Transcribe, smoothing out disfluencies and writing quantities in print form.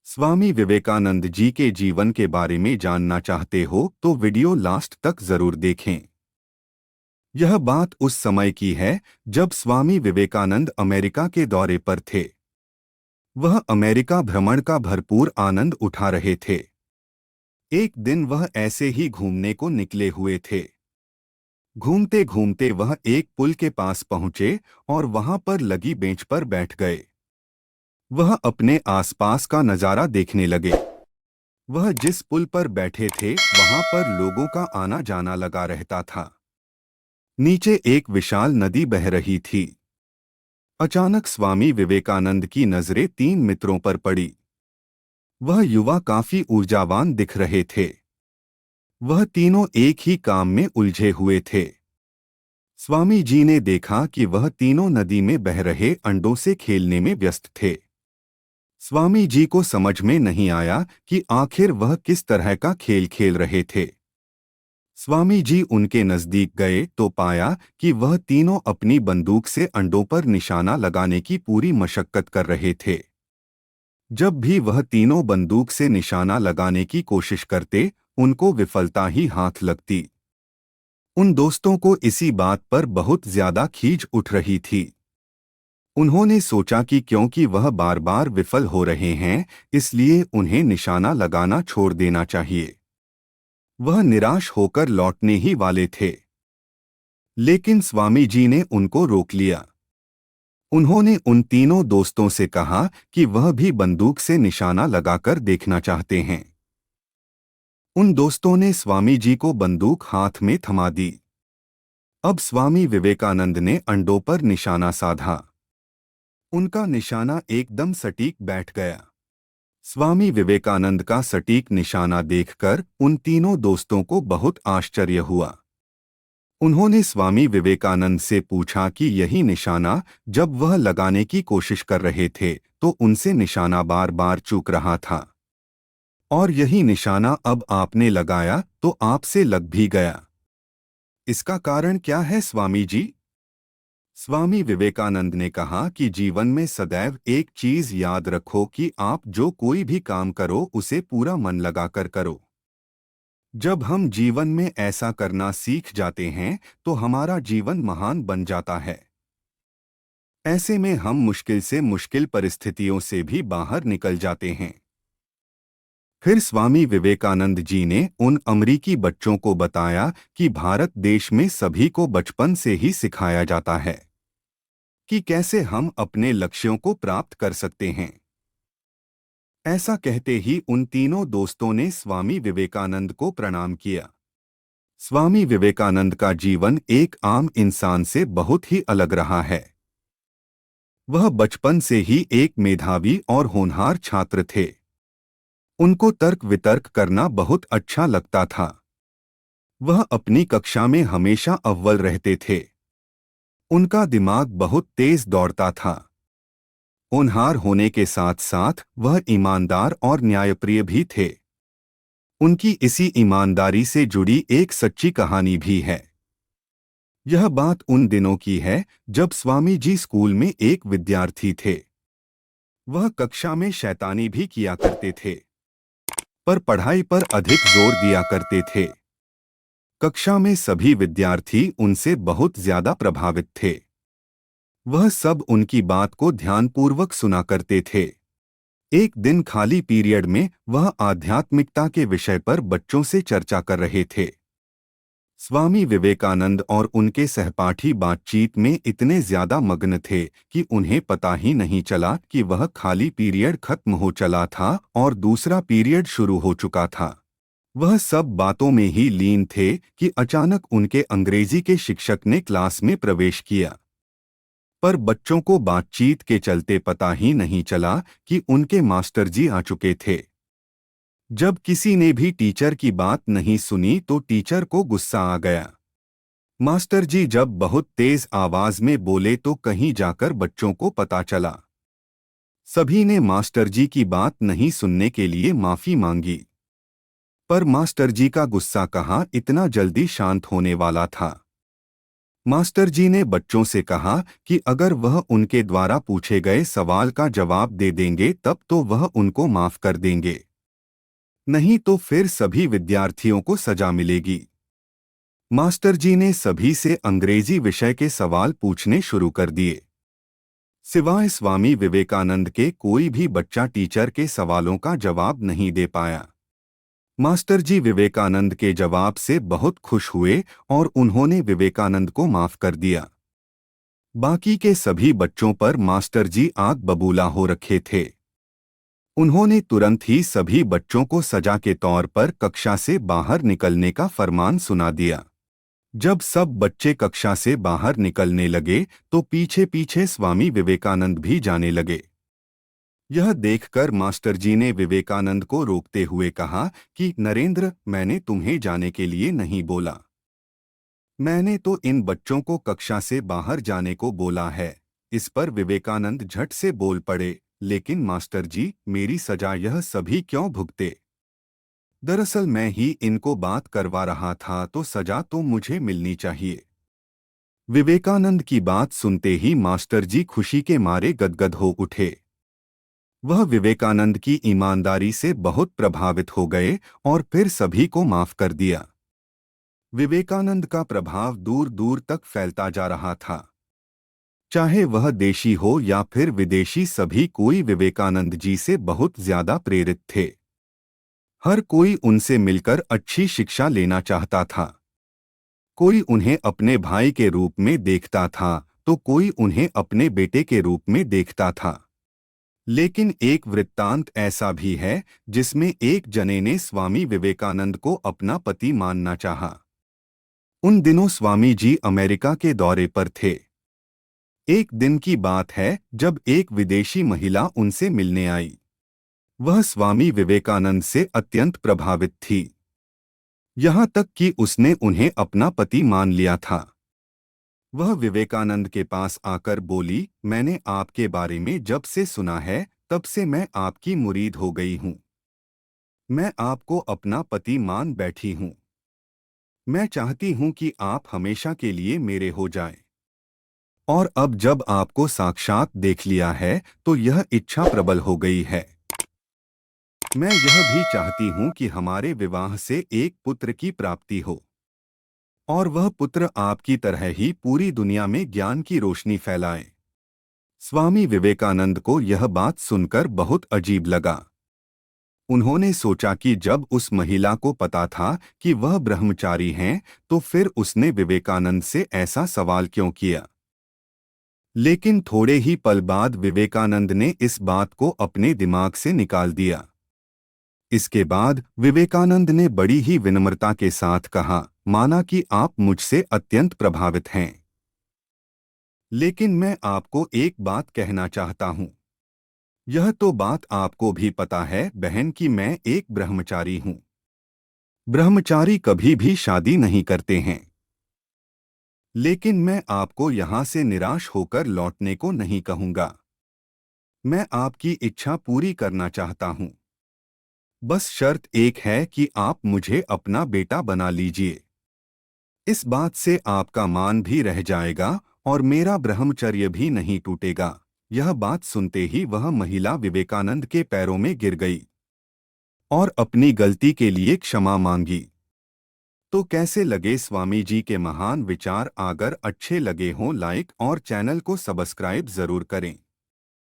स्वामी विवेकानंद जी के जीवन के बारे में जानना चाहते हो तो वीडियो लास्ट तक जरूर देखें। यह बात उस समय की है जब स्वामी विवेकानंद अमेरिका के दौरे पर थे। वह अमेरिका भ्रमण का भरपूर आनंद उठा रहे थे। एक दिन वह ऐसे ही घूमने को निकले हुए थे। घूमते घूमते वह एक पुल के पास पहुंचे और वहां पर लगी बेंच पर बैठ गए। वह अपने आसपास का नजारा देखने लगे। वह जिस पुल पर बैठे थे वहां पर लोगों का आना जाना लगा रहता था। नीचे एक विशाल नदी बह रही थी। अचानक स्वामी विवेकानंद की नजरें तीन मित्रों पर पड़ी। वह युवा काफी ऊर्जावान दिख रहे थे। वह तीनों एक ही काम में उलझे हुए थे। स्वामी जी ने देखा कि वह तीनों नदी में बह रहे अंडों से खेलने में व्यस्त थे। स्वामी जी को समझ में नहीं आया कि आखिर वह किस तरह का खेल खेल रहे थे। स्वामी जी उनके नजदीक गए तो पाया कि वह तीनों अपनी बंदूक से अंडों पर निशाना लगाने की पूरी मशक्कत कर रहे थे। जब भी वह तीनों बंदूक से निशाना लगाने की कोशिश करते, उनको विफलता ही हाथ लगती। उन दोस्तों को इसी बात पर बहुत ज्यादा खीज उठ रही थी। उन्होंने सोचा कि क्योंकि वह बार बार विफल हो रहे हैं, इसलिए उन्हें निशाना लगाना छोड़ देना चाहिए। वह निराश होकर लौटने ही वाले थे, लेकिन स्वामी जी ने उनको रोक लिया। उन्होंने उन तीनों दोस्तों से कहा कि वह भी बंदूक से निशाना लगाकर देखना चाहते हैं। उन दोस्तों ने स्वामी जी को बंदूक हाथ में थमा दी। अब स्वामी विवेकानंद ने अंडों पर निशाना साधा। उनका निशाना एकदम सटीक बैठ गया। स्वामी विवेकानंद का सटीक निशाना देखकर उन तीनों दोस्तों को बहुत आश्चर्य हुआ। उन्होंने स्वामी विवेकानंद से पूछा कि यही निशाना जब वह लगाने की कोशिश कर रहे थे तो उनसे निशाना बार बार चूक रहा था, और यही निशाना अब आपने लगाया तो आपसे लग भी गया। इसका कारण क्या है स्वामी जी? स्वामी विवेकानंद ने कहा कि जीवन में सदैव एक चीज याद रखो कि आप जो कोई भी काम करो उसे पूरा मन लगाकर करो। जब हम जीवन में ऐसा करना सीख जाते हैं तो हमारा जीवन महान बन जाता है। ऐसे में हम मुश्किल से मुश्किल परिस्थितियों से भी बाहर निकल जाते हैं। फिर स्वामी विवेकानंद जी ने उन अमरीकी बच्चों को बताया कि भारत देश में सभी को बचपन से ही सिखाया जाता है कि कैसे हम अपने लक्ष्यों को प्राप्त कर सकते हैं। ऐसा कहते ही उन तीनों दोस्तों ने स्वामी विवेकानंद को प्रणाम किया। स्वामी विवेकानंद का जीवन एक आम इंसान से बहुत ही अलग रहा है। वह बचपन से ही एक मेधावी और होनहार छात्र थे। उनको तर्क वितर्क करना बहुत अच्छा लगता था। वह अपनी कक्षा में हमेशा अव्वल रहते थे। उनका दिमाग बहुत तेज दौड़ता था। होनहार होने के साथ साथ वह ईमानदार और न्यायप्रिय भी थे। उनकी इसी ईमानदारी से जुड़ी एक सच्ची कहानी भी है। यह बात उन दिनों की है जब स्वामी जी स्कूल में एक विद्यार्थी थे। वह कक्षा में शैतानी भी किया करते थे, पर पढ़ाई पर अधिक जोर दिया करते थे। कक्षा में सभी विद्यार्थी उनसे बहुत ज्यादा प्रभावित थे। वह सब उनकी बात को ध्यानपूर्वक सुना करते थे। एक दिन खाली पीरियड में वह आध्यात्मिकता के विषय पर बच्चों से चर्चा कर रहे थे। स्वामी विवेकानंद और उनके सहपाठी बातचीत में इतने ज्यादा मग्न थे कि उन्हें पता ही नहीं चला कि वह खाली पीरियड खत्म हो चला था और दूसरा पीरियड शुरू हो चुका था। वह सब बातों में ही लीन थे कि अचानक उनके अंग्रेजी के शिक्षक ने क्लास में प्रवेश किया। पर बच्चों को बातचीत के चलते पता ही नहीं चला कि उनके मास्टर जी आ चुके थे। जब किसी ने भी टीचर की बात नहीं सुनी तो टीचर को गुस्सा आ गया। मास्टर जी जब बहुत तेज आवाज में बोले तो कहीं जाकर बच्चों को पता चला। सभी ने मास्टर जी की बात नहीं सुनने के लिए माफी मांगी, पर मास्टर जी का गुस्सा कहाँ इतना जल्दी शांत होने वाला था। मास्टर जी ने बच्चों से कहा कि अगर वह उनके द्वारा पूछे गए सवाल का जवाब दे देंगे तब तो वह उनको माफ कर देंगे, नहीं तो फिर सभी विद्यार्थियों को सजा मिलेगी। मास्टर जी ने सभी से अंग्रेजी विषय के सवाल पूछने शुरू कर दिए। सिवाय स्वामी विवेकानंद के कोई भी बच्चा टीचर के सवालों का जवाब नहीं दे पाया। मास्टर जी विवेकानंद के जवाब से बहुत खुश हुए और उन्होंने विवेकानंद को माफ कर दिया। बाकी के सभी बच्चों पर मास्टर जी आग बबूला हो रखे थे। उन्होंने तुरंत ही सभी बच्चों को सजा के तौर पर कक्षा से बाहर निकलने का फरमान सुना दिया। जब सब बच्चे कक्षा से बाहर निकलने लगे तो पीछे पीछे स्वामी विवेकानंद भी जाने लगे। यह देखकर मास्टर जी ने विवेकानंद को रोकते हुए कहा कि नरेंद्र, मैंने तुम्हें जाने के लिए नहीं बोला। मैंने तो इन बच्चों को कक्षा से बाहर जाने को बोला है। इस पर विवेकानंद झट से बोल पड़े, लेकिन मास्टर जी, मेरी सजा यह सभी क्यों भुगते? दरअसल मैं ही इनको बात करवा रहा था तो सजा तो मुझे मिलनी चाहिए। विवेकानंद की बात सुनते ही मास्टर जी खुशी के मारे गदगद हो उठे। वह विवेकानंद की ईमानदारी से बहुत प्रभावित हो गए और फिर सभी को माफ कर दिया। विवेकानंद का प्रभाव दूर दूर तक फैलता जा रहा था। चाहे वह देशी हो या फिर विदेशी, सभी कोई विवेकानंद जी से बहुत ज्यादा प्रेरित थे। हर कोई उनसे मिलकर अच्छी शिक्षा लेना चाहता था। कोई उन्हें अपने भाई के रूप में देखता था तो कोई उन्हें अपने बेटे के रूप में देखता था। लेकिन एक वृत्तांत ऐसा भी है जिसमें एक जने ने स्वामी विवेकानंद को अपना पति मानना चाहा। उन दिनों स्वामी जी अमेरिका के दौरे पर थे। एक दिन की बात है जब एक विदेशी महिला उनसे मिलने आई। वह स्वामी विवेकानंद से अत्यंत प्रभावित थी, यहाँ तक कि उसने उन्हें अपना पति मान लिया था। वह विवेकानंद के पास आकर बोली, मैंने आपके बारे में जब से सुना है तब से मैं आपकी मुरीद हो गई हूँ। मैं आपको अपना पति मान बैठी हूँ। मैं चाहती हूँ कि आप हमेशा के लिए मेरे हो जाएं। और अब जब आपको साक्षात देख लिया है तो यह इच्छा प्रबल हो गई है। मैं यह भी चाहती हूँ कि हमारे विवाह से एक पुत्र की प्राप्ति हो और वह पुत्र आपकी तरह ही पूरी दुनिया में ज्ञान की रोशनी फैलाए। स्वामी विवेकानंद को यह बात सुनकर बहुत अजीब लगा। उन्होंने सोचा कि जब उस महिला को पता था कि वह ब्रह्मचारी हैं, तो फिर उसने विवेकानंद से ऐसा सवाल क्यों किया। लेकिन थोड़े ही पल बाद विवेकानंद ने इस बात को अपने दिमाग से निकाल दिया। इसके बाद विवेकानंद ने बड़ी ही विनम्रता के साथ कहा, माना कि आप मुझसे अत्यंत प्रभावित हैं, लेकिन मैं आपको एक बात कहना चाहता हूँ। यह तो बात आपको भी पता है बहन कि मैं एक ब्रह्मचारी हूँ। ब्रह्मचारी कभी भी शादी नहीं करते हैं। लेकिन मैं आपको यहाँ से निराश होकर लौटने को नहीं कहूँगा। मैं आपकी इच्छा पूरी करना चाहता हूँ। बस शर्त एक है कि आप मुझे अपना बेटा बना लीजिए। इस बात से आपका मान भी रह जाएगा और मेरा ब्रह्मचर्य भी नहीं टूटेगा। यह बात सुनते ही वह महिला विवेकानंद के पैरों में गिर गई और अपनी गलती के लिए क्षमा मांगी। तो कैसे लगे स्वामी जी के महान विचार? अगर अच्छे लगे हों लाइक और चैनल को सब्सक्राइब जरूर करें।